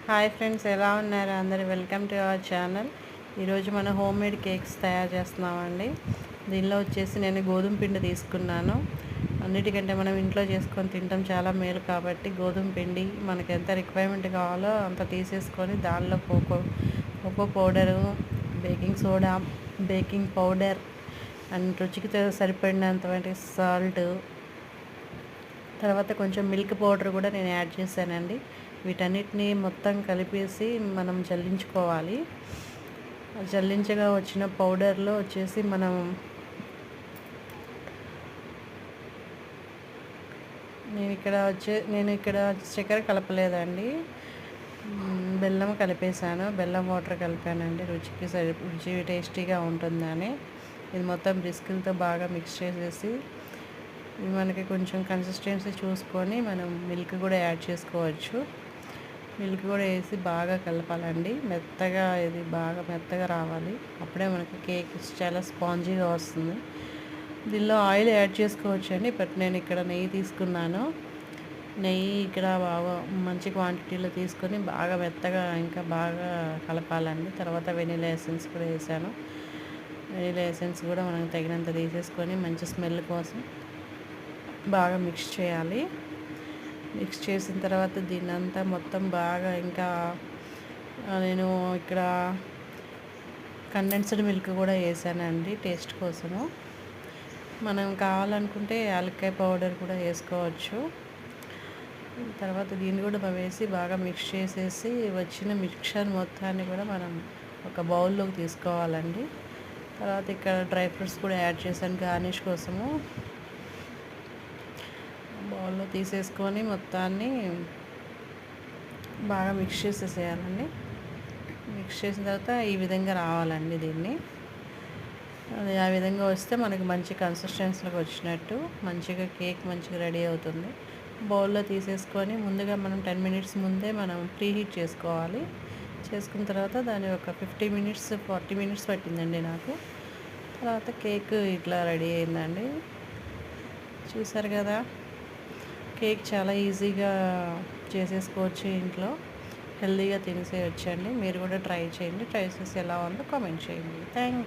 Hi friends, ఎలా ఉన్నారు అందరు? Welcome to our channel. ఈరోజు మనం హోమ్ మేడ్ కేక్స్ తయారు చేస్తున్నామండి. దీనిలో వచ్చేసి నేను గోధుమ పిండి తీసుకున్నాను. అన్నిటికంటే మనం ఇంట్లో చేసుకొని తినడం చాలా మేలు కాబట్టి గోధుమ పిండి మనకి ఎంత రిక్వైర్మెంట్ కావాలో అంత తీసేసుకొని దానిలో cocoa powder, baking soda, baking powder and రుచికి సరిపడినంత సాల్ట్, తర్వాత కొంచెం మిల్క్ పౌడర్ కూడా నేను యాడ్ చేశానండి. వీటన్నిటిని మొత్తం కలిపేసి మనం జల్లించుకోవాలి. జల్లించగా వచ్చిన పౌడర్లో వచ్చేసి నేను ఇక్కడ చక్కెర కలపలేదండి, బెల్లం కలిపేశాను. బెల్లం వాటర్ కలిపానండి, రుచి టేస్టీగా ఉంటుందని. ఇది మొత్తం బిస్కిల్తో బాగా మిక్స్ చేసేసి ఇది మనకి కొంచెం కన్సిస్టెన్సీ చూసుకొని మనం మిల్క్ కూడా యాడ్ చేసుకోవచ్చు. మిల్క్ కూడా వేసి బాగా కలపాలండి. ఇది బాగా మెత్తగా రావాలి. అప్పుడే మనకి కేక్ చాలా స్పాంజీగా వస్తుంది. దీనిలో ఆయిల్ యాడ్ చేసుకోవచ్చు అండి. బట్ నేను ఇక్కడ నెయ్యి తీసుకున్నాను. నెయ్యి ఇక్కడ బాగా మంచి క్వాంటిటీలో తీసుకొని బాగా మెత్తగా ఇంకా బాగా కలపాలండి. తర్వాత వెనీలా ఎసెన్స్ కూడా వేసాను. వెనీలా ఎసెన్స్ కూడా మనకు తగినంత తీసేసుకొని మంచి స్మెల్ కోసం బాగా మిక్స్ చేయాలి. మిక్స్ చేసిన తర్వాత దీన్ని అంతా మొత్తం బాగా ఇంకా నేను ఇక్కడ కండెన్స్డ్ మిల్క్ కూడా వేసానండి టేస్ట్ కోసము. మనం కావాలనుకుంటే యాలక్కాయ పౌడర్ కూడా వేసుకోవచ్చు. తర్వాత దీన్ని కూడా వేసి బాగా మిక్స్ చేసేసి వచ్చిన మిక్చర్ మొత్తాన్ని కూడా మనం ఒక బౌల్లోకి తీసుకోవాలండి. తర్వాత ఇక్కడ డ్రై ఫ్రూట్స్ కూడా యాడ్ చేశాను గార్నిష్ కోసము. బౌల్లో తీసేసుకొని మొత్తాన్ని బాగా మిక్స్ చేసేసేయాలండి. మిక్స్ చేసిన తర్వాత ఈ విధంగా రావాలండి. అది ఆ విధంగా వస్తే మనకి మంచి కన్సిస్టెన్సీలోకి వచ్చినట్టు మంచిగా కేక్ మంచిగా రెడీ అవుతుంది. బౌల్లో తీసేసుకొని ముందుగా మనం 10 మినిట్స్ ముందే మనం ప్రీహీట్ చేసుకోవాలి. చేసుకున్న తర్వాత దాని ఒక 50 మినిట్స్ 40 మినిట్స్ పట్టిందండి నాకు. తర్వాత కేక్ ఇట్లా రెడీ అయిందండి. చూసారు కదా, కేక్ చాలా ఈజీగా చేసేసుకోవచ్చు ఇంట్లో. హెల్తీగా తినేసేయచ్చండి. మీరు కూడా ట్రై చేయండి. ట్రై చేసి ఎలా ఉందో కామెంట్ చేయండి. Thank you.